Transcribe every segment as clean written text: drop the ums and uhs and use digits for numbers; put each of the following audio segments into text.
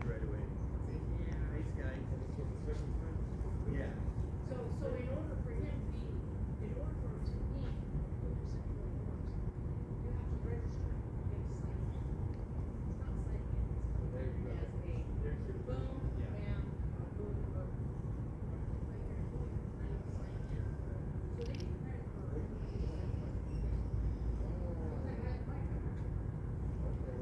Graduate. Nice guy. Yeah. So in order for him to be, in order for him to meet with your secondary forms, you have to register, you get to sign it. It's not signing it, it's There you go. as a There's your boom Yeah. and boom, but like your employees, I need to sign here. So they get credit for. Once I got my card.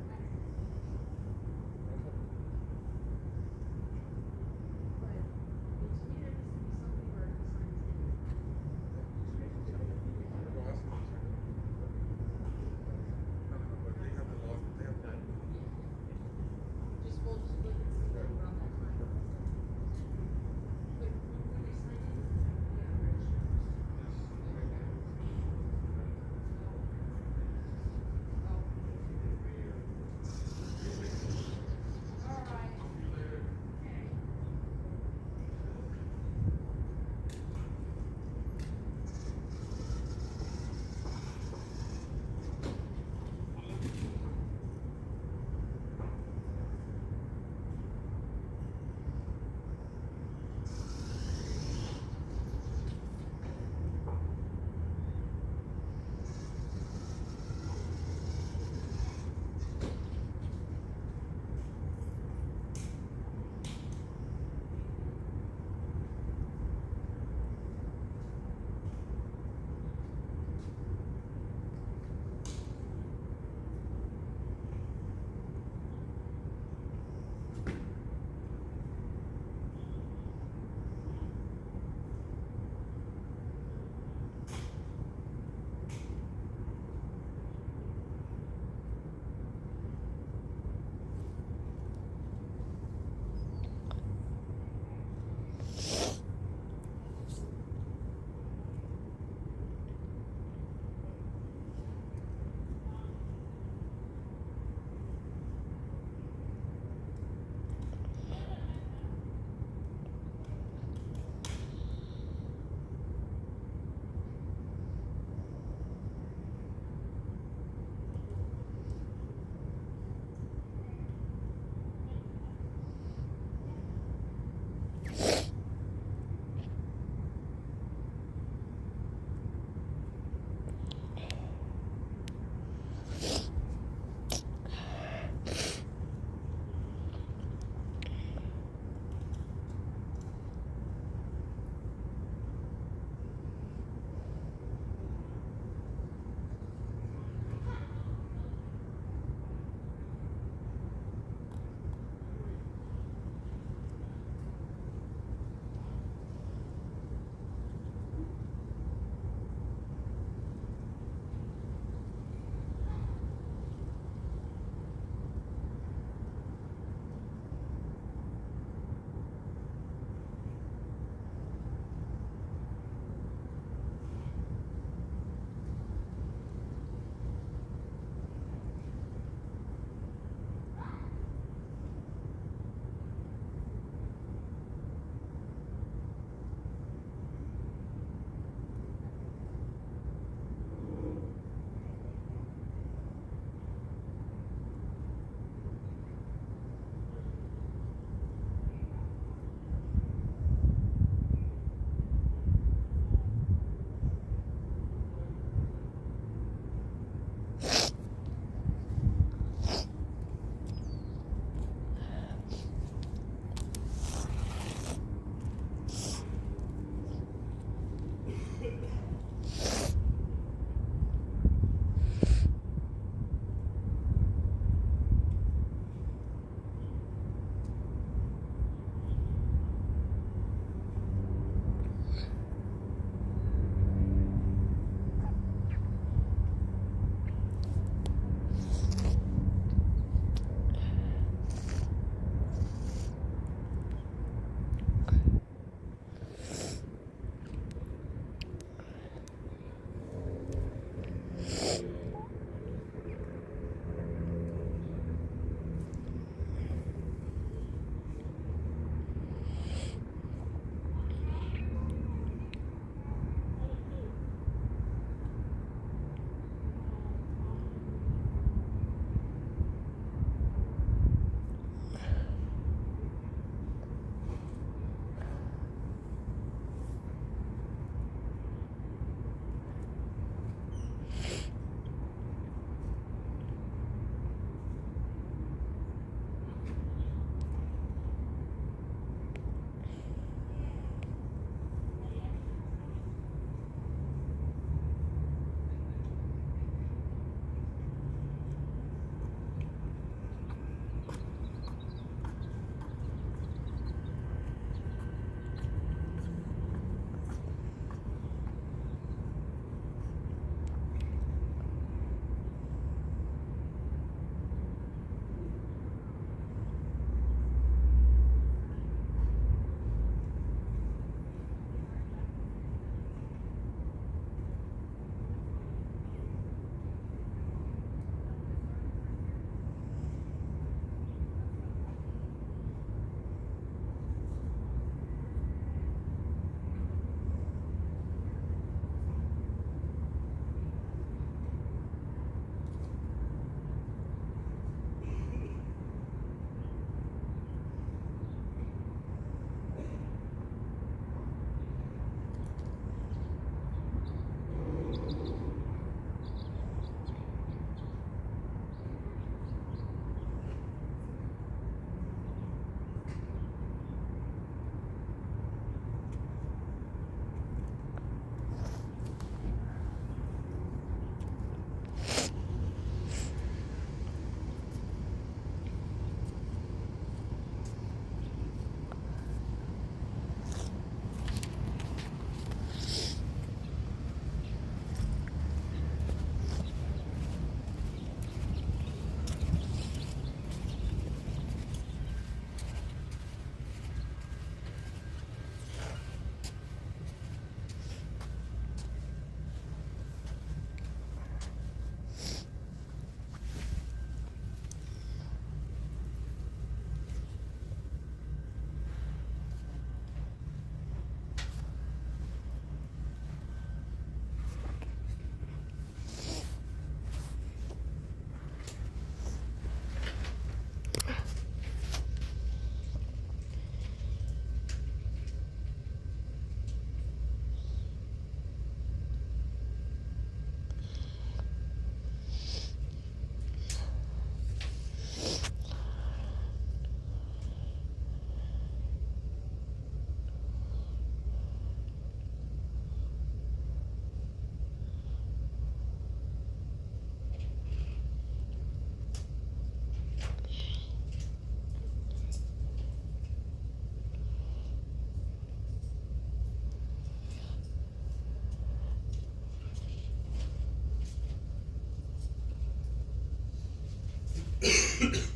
Excuse me.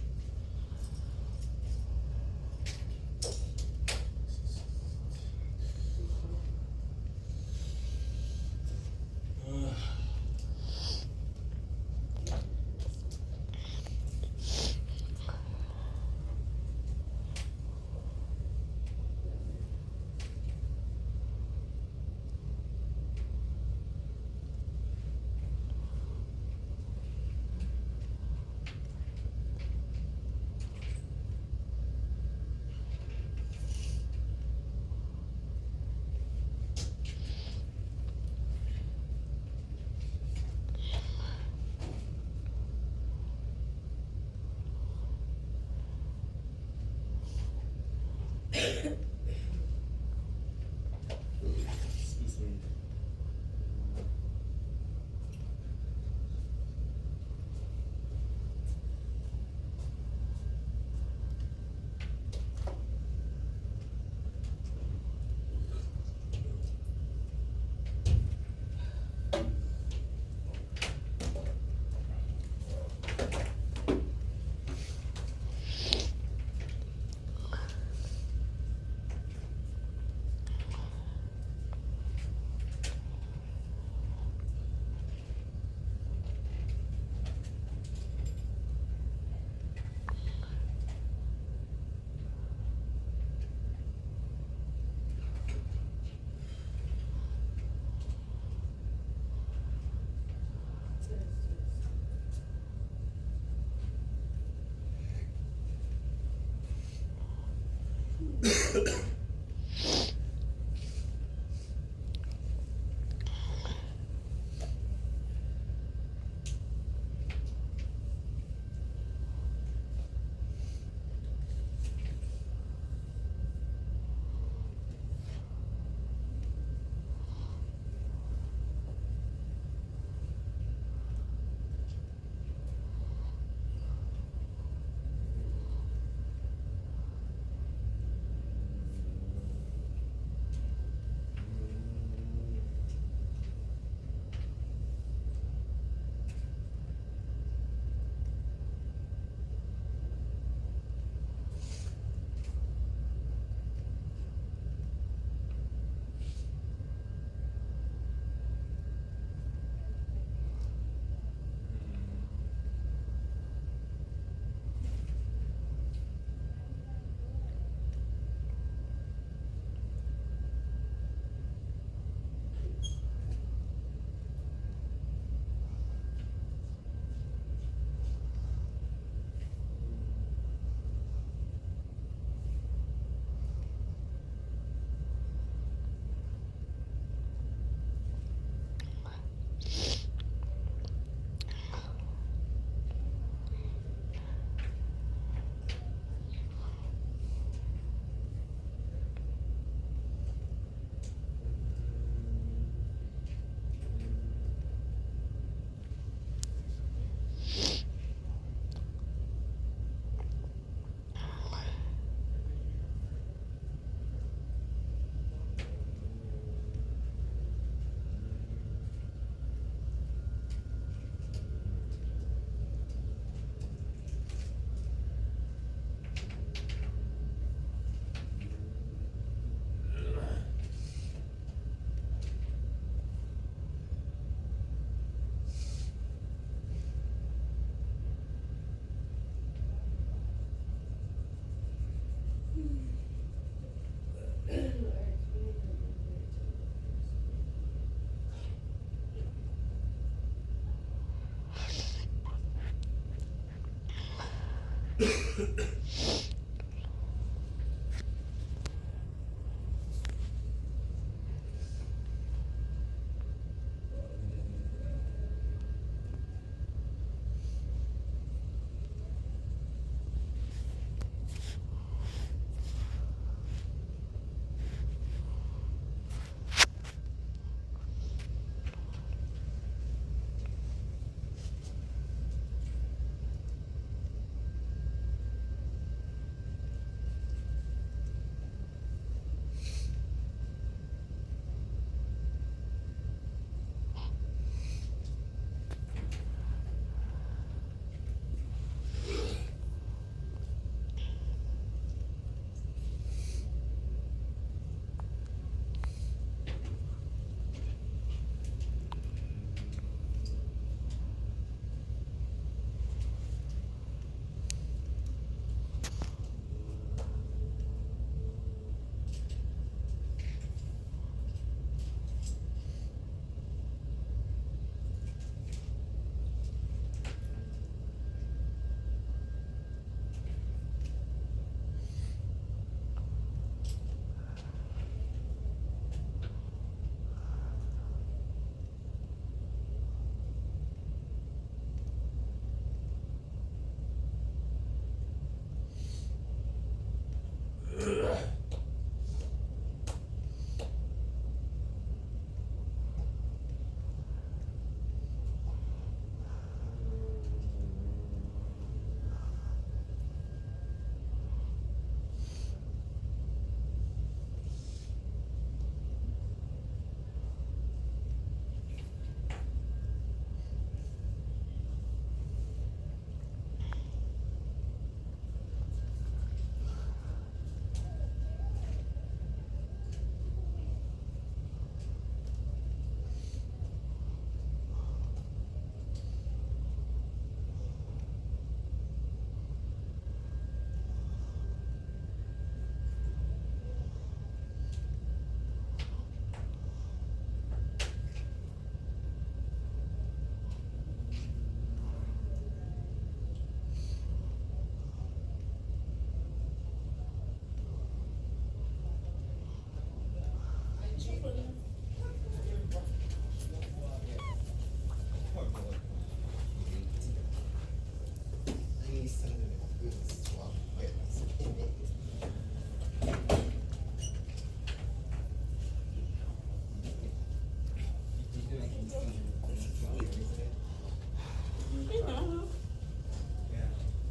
Yeah.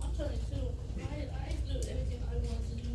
I'm 22. I do everything I want to do.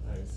Nice.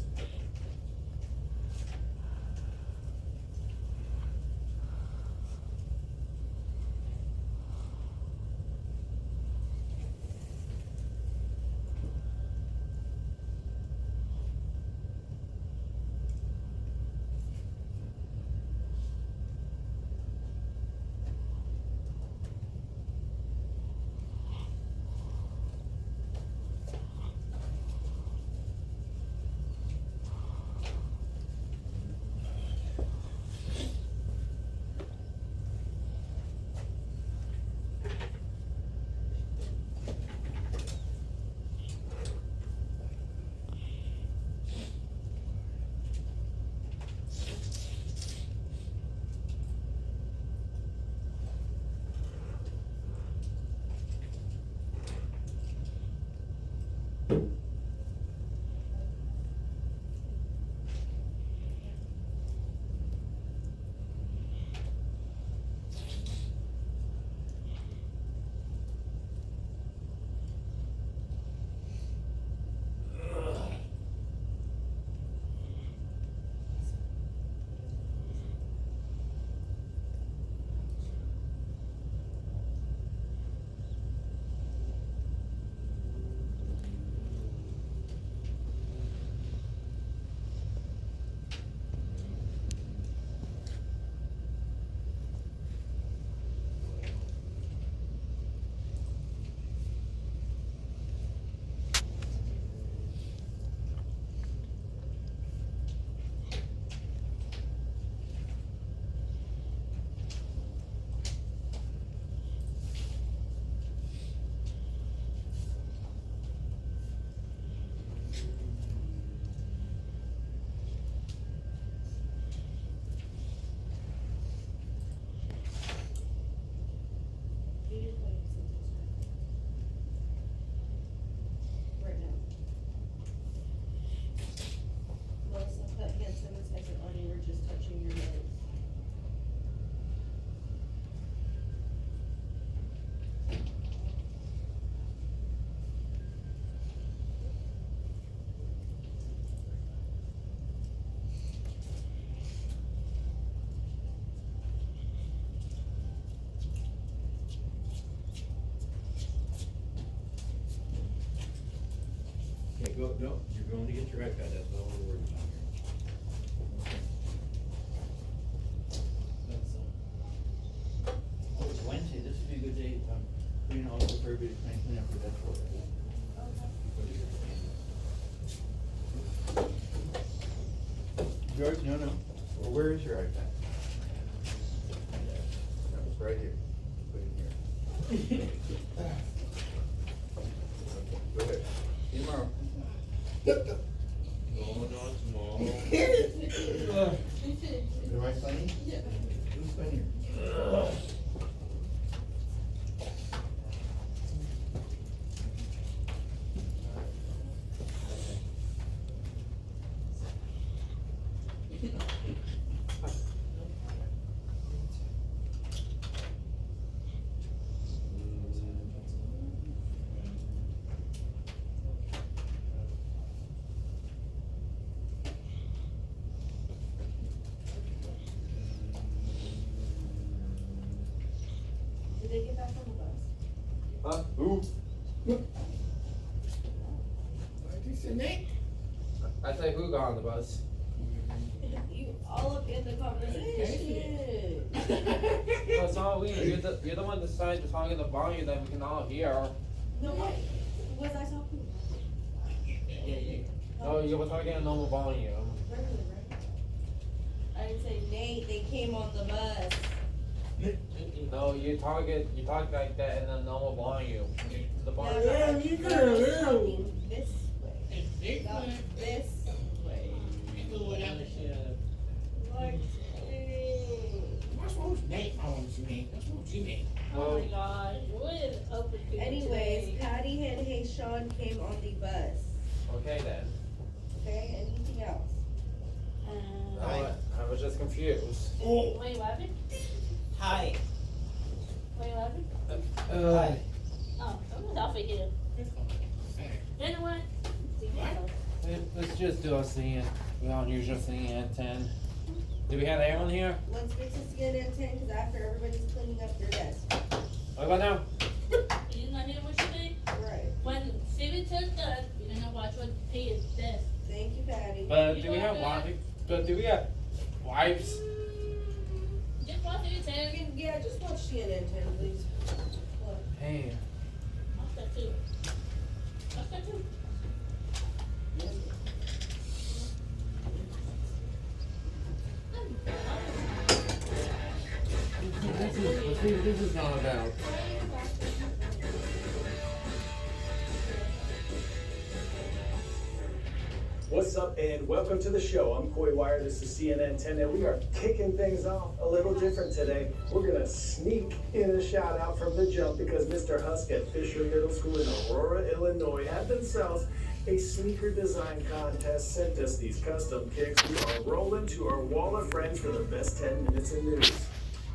Right now. Melissa put hand sanitizer on, you were just touching your nose. Okay, go, no, you're going to get your iPad, that's all we're worried about here. George, no. Well, where is your iPad? That was right here. Put it here. Go ahead. See you tomorrow. No, not tomorrow. Am I funny? Yeah. Who's funnier? Did they get back on the bus? Huh? Who? I say who got on the bus? You all up in the conversation. No, it's not we. You're the one that decided to talk in the volume that we can all hear. No, what? Was I talking? No, you were talking in normal volume. Regular, right? I didn't say Nate, they came on the bus. No, you talk like that in a normal volume. The No, volume. no, I was talking this way. Not this way. Like, What's wrong with Nate? I want to see Nate. What's wrong with you, Nate? Oh my gosh, what is up with you anyways, today? Patty and Hayshawn came on the bus. Okay then. Okay, anything else? I was just confused. Oh, Why you laughing? hi. Why you laughing? Hi. Oh, someone's off again. You know what? See, Let's just do a scene. We don't usually scene at 10. Do we have anyone here? Let's fix this again at 10, because after everybody's cleaning up their desk. What about now? You not hear what she said? Right. When Steven says done, you're gonna watch what pay is desk. Thank you, Patty. But do we have wipes? Just watch it, Terry. Yeah, just watch CNN 10, please. Look. Hey. Watch that too. Watch that too. This is not about. What's up, and welcome to the show. I'm Coy Wire. This is CNN 10, and we are kicking things off a little different today. We're gonna sneak in a shout out from the jump because Mr. Husk at Fisher Middle School in Aurora, Illinois, had themselves a sneaker design contest. Sent us these custom kicks. We are rolling to our wall of friends for the best 10 minutes of news.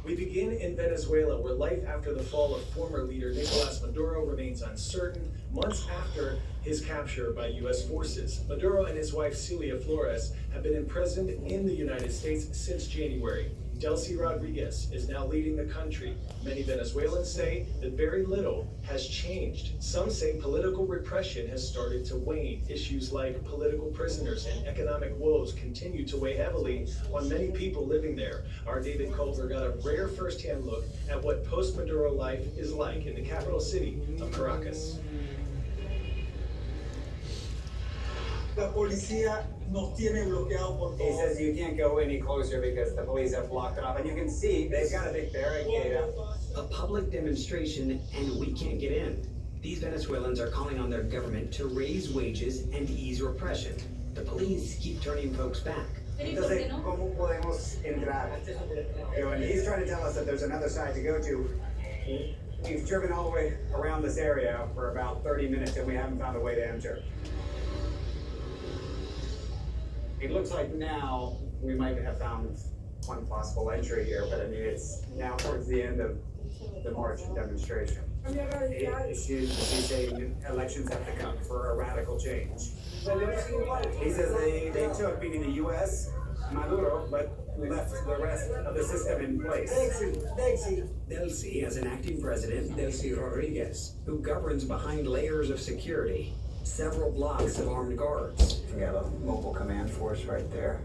We begin in Venezuela, where life after the fall of former leader Nicolas Maduro remains uncertain, months after his capture by U.S. forces. Maduro and his wife Celia Flores have been imprisoned in the United States since January. Delcy Rodriguez is now leading the country. Many Venezuelans say that very little has changed. Some say political repression has started to wane. Issues like political prisoners and economic woes continue to weigh heavily on many people living there. Our David Culver got a rare firsthand look at what post-Maduro life is like in the capital city of Caracas. La policía nos tiene bloqueado por He todo. says you can't go any closer because the police have blocked it off, and you can see they've got a big barricade up. A public demonstration and we can't get in. These Venezuelans are calling on their government to raise wages and ease repression. The police keep turning folks back. Entonces, ¿cómo podemos entrar? You know, and he's trying to tell us that there's another side to go to. We've driven all the way around this area for about 30 minutes and we haven't found a way to enter. It looks like now we might have found one possible entry here, but I mean, it's now towards the end of the march and demonstration. She's saying elections have to come for a radical change. He says they took, meaning the U.S., Maduro, but left the rest of the system in place. Delcy has an acting president, Delcy Rodriguez, who governs behind layers of security, several blocks of armed guards. We have a mobile command force right there.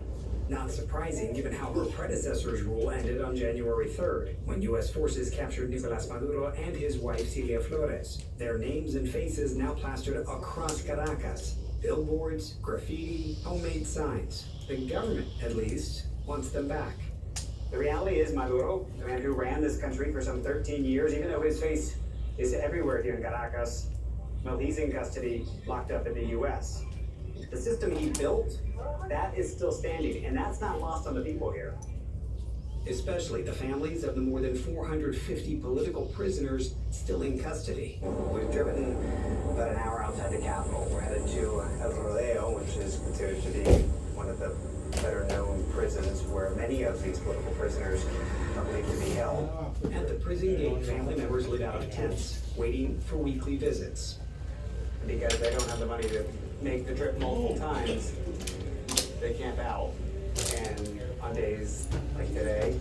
Not surprising given how her predecessor's rule ended on January 3rd, when U.S. forces captured Nicolas Maduro and his wife Celia Flores. Their names and faces now plastered across Caracas. Billboards, graffiti, homemade signs. The government, at least, wants them back. The reality is Maduro, the man who ran this country for some 13 years, even though his face is everywhere here in Caracas, well, he's in custody, locked up in the US. The system he built, that is still standing, and that's not lost on the people here. Especially the families of the more than 450 political prisoners still in custody. We've driven about an hour outside the capital. We're headed to El Rodeo, which is considered to be one of the better-known prisons where many of these political prisoners are believed to be held. At the prison gate, family members live out of tents, waiting for weekly visits. Because they don't have the money to make the trip multiple times, they camp out. And on days like today,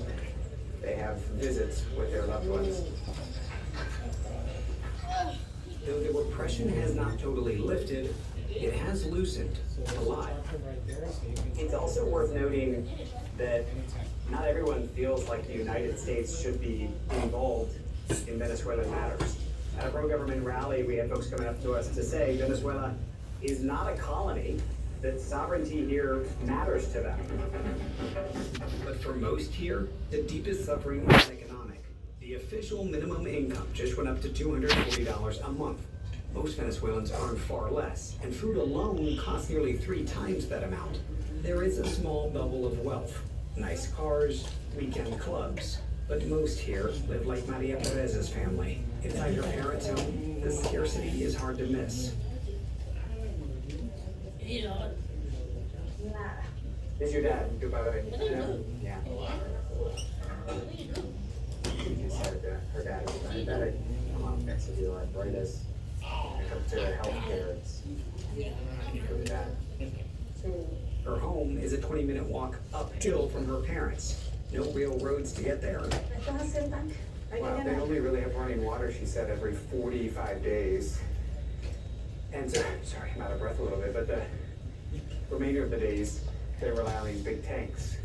they have visits with their loved ones. Though the repression has not totally lifted, it has loosened a lot. It's also worth noting that not everyone feels like the United States should be involved in Venezuelan matters. At a pro-government rally, we had folks coming up to us to say Venezuela is not a colony, that sovereignty here matters to them. But for most here, the deepest suffering is economic. The official minimum income just went up to $240 a month. Most Venezuelans earn far less, and food alone costs nearly 3 times that amount. There is a small bubble of wealth. Nice cars, weekend clubs. But most here live like Maria Perez's family. Inside her parents' home, the scarcity is hard to miss. Is your dad? Good, by the way. Yeah. She said that her dad is diabetic. My mom gets to do arthritis. When it comes to healthcare, it's for the dad. Her home is a 20-minute walk uphill from her parents. No real roads to get there. Wow, they only really have running water, she said, every 45 days. And so, sorry, I'm out of breath a little bit, but the remainder of the days, they rely on these big tanks.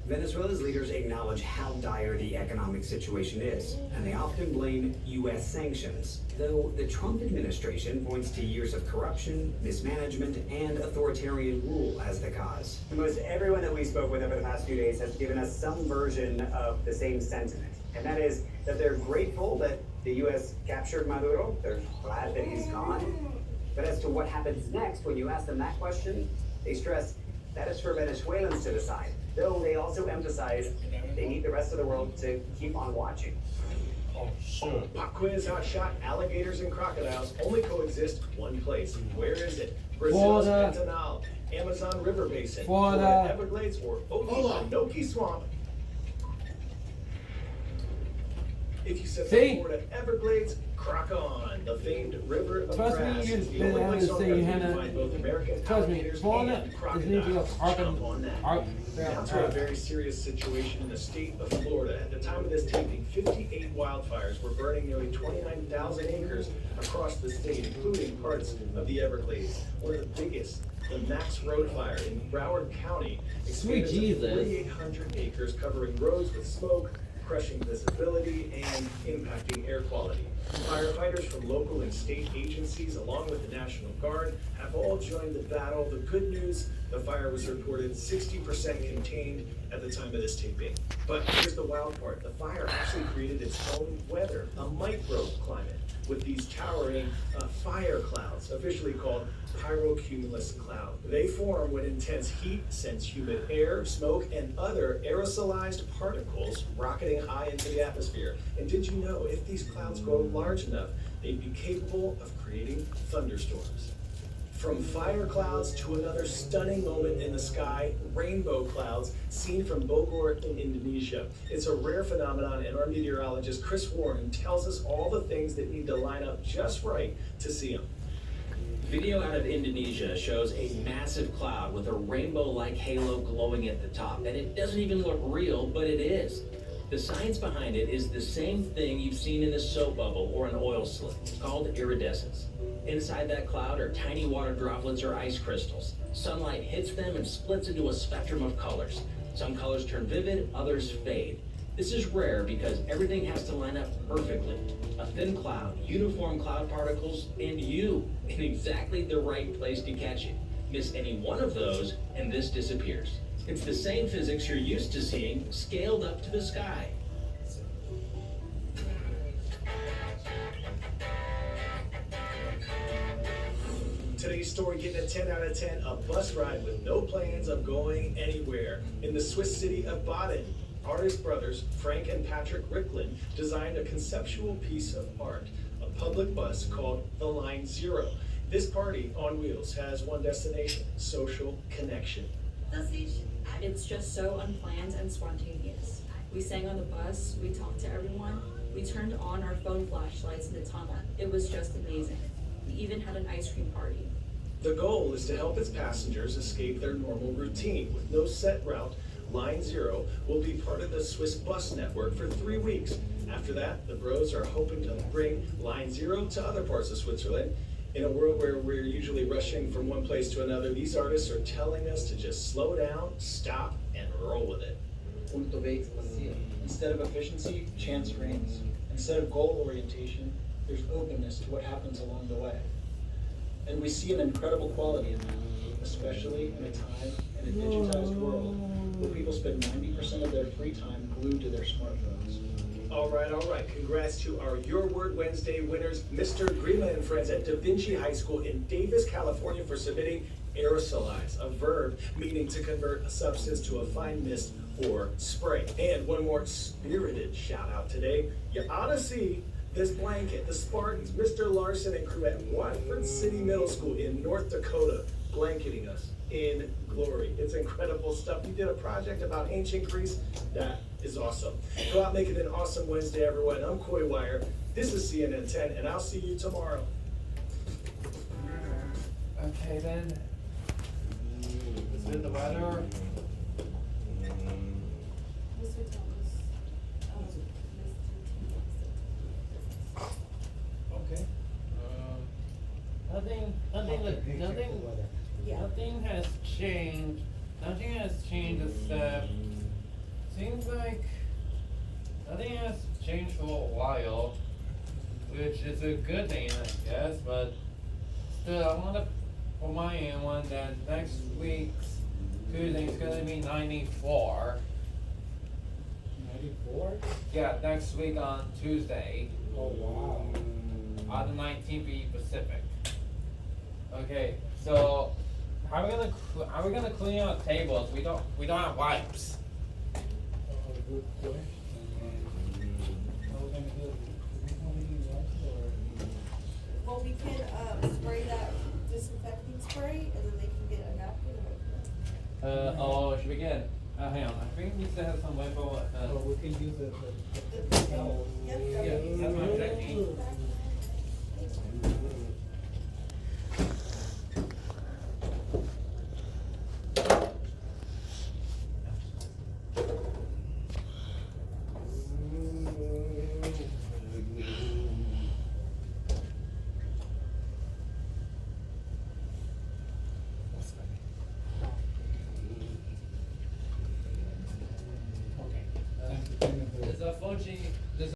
Venezuela's leaders acknowledge how dire the economic situation is, and they often blame U.S. sanctions, though the Trump administration points to years of corruption, mismanagement, and authoritarian rule as the cause. Most everyone that we spoke with over the past few days has given us some version of the same sentiment, and that is that they're grateful that the U.S. captured Maduro, they're glad that he's gone, but as to what happens next, when you ask them that question, they stress that is for Venezuelans to decide. Though they also emphasize they need the rest of the world to keep on watching. Oh, sure. Pop quiz, hot shot, alligators and crocodiles only coexist one place. Where is it? Brazil's Florida. Pantanal, Amazon River Basin, Florida. Everglades, or Okefenokee Swamp? If you said See? Florida Everglades, crock on. The famed river of Trust me, grass you is the just only have place to on say Earth you you had can a- find both American Trust me, alligators Florida and is need to be a crocodiles. Jump on that. Now to a arc. very serious situation in the state of Florida. At the time of this taping, 58 wildfires were burning nearly 29,000 acres across the state, including parts of the Everglades. One of the biggest, the Max Road Fire in Broward County, Sweet expanded to Jesus. 4,800 acres, covering roads with smoke, crushing visibility, and impacting air quality. Firefighters from local and state agencies, along with the National Guard, have all joined the battle. The good news, the fire was reported 60% contained at the time of this taping. But here's the wild part. The fire actually created its own weather, a microclimate, with these towering fire clouds, officially called pyrocumulus cloud. They form when intense heat sends humid air, smoke, and other aerosolized particles rocketing high into the atmosphere. And did you know, if these clouds grow large enough, they'd be capable of creating thunderstorms? From fire clouds to another stunning moment in the sky, rainbow clouds seen from Bogor in Indonesia. It's a rare phenomenon, and our meteorologist Chris Warren tells us all the things that need to line up just right to see them. Video out of Indonesia shows a massive cloud with a rainbow-like halo glowing at the top, and it doesn't even look real, but it is. The science behind it is the same thing you've seen in a soap bubble or an oil slick. It's called iridescence. Inside that cloud are tiny water droplets or ice crystals. Sunlight hits them and splits into a spectrum of colors. Some colors turn vivid, others fade. This is rare because everything has to line up perfectly. A thin cloud, uniform cloud particles, and you in exactly the right place to catch it. Miss any one of those, and this disappears. It's the same physics you're used to seeing scaled up to the sky. Today's story getting a 10 out of 10, a bus ride with no plans of going anywhere. In the Swiss city of Baden, artist brothers Frank and Patrick Ricklin designed a conceptual piece of art, a public bus called the Line Zero. This party on wheels has one destination: social connection. It's just so unplanned and spontaneous. We sang on the bus, we talked to everyone, we turned on our phone flashlights in the tunnel. It was just amazing. We even had an ice cream party. The goal is to help its passengers escape their normal routine. With no set route, Line Zero will be part of the Swiss bus network for 3 weeks. After that, the bros are hoping to bring Line Zero to other parts of Switzerland. In a world where we're usually rushing from one place to another, these artists are telling us to just slow down, stop, and roll with it. Punto B vacío. Instead of efficiency, chance reigns. Instead of goal orientation, there's openness to what happens along the way. And we see an incredible quality in that, especially in a time in a digitized world where people spend 90% of their free time glued to their smartphones. All right. Congrats to our Your Word Wednesday winners, Mr. Greenland and friends at Da Vinci High School in Davis, California, for submitting aerosolize, a verb meaning to convert a substance to a fine mist or spray. And one more spirited shout out today. You ought to see this blanket. The Spartans, Mr. Larson and crew at Watford City Middle School in North Dakota, blanketing us in glory. It's incredible stuff. You did a project about ancient Greece. That is awesome. Go out, make it an awesome Wednesday, everyone. I'm Coy Wire. This is CNN 10, and I'll see you tomorrow. Okay then. Is it the weather? Mr. Thomas, Okay. Nothing has changed. Nothing has changed except seems like nothing has changed for a while, which is a good thing, I guess. But still, I want to remind one that next week's Tuesday is gonna be 94. 94? Yeah, next week on Tuesday. Oh, wow. On the 19th be Pacific. Okay, so how are we gonna clean out tables? We don't have wipes. Good question. How we gonna do it? Do we want to use wipes or? well, we can, spray that disinfecting spray, and then they can get a napkin and Should we get, hang on, I think we still have some wipes. Or we can use the the towel. Yep, Yeah, that's my technique. Okay. There's a Fuji, there's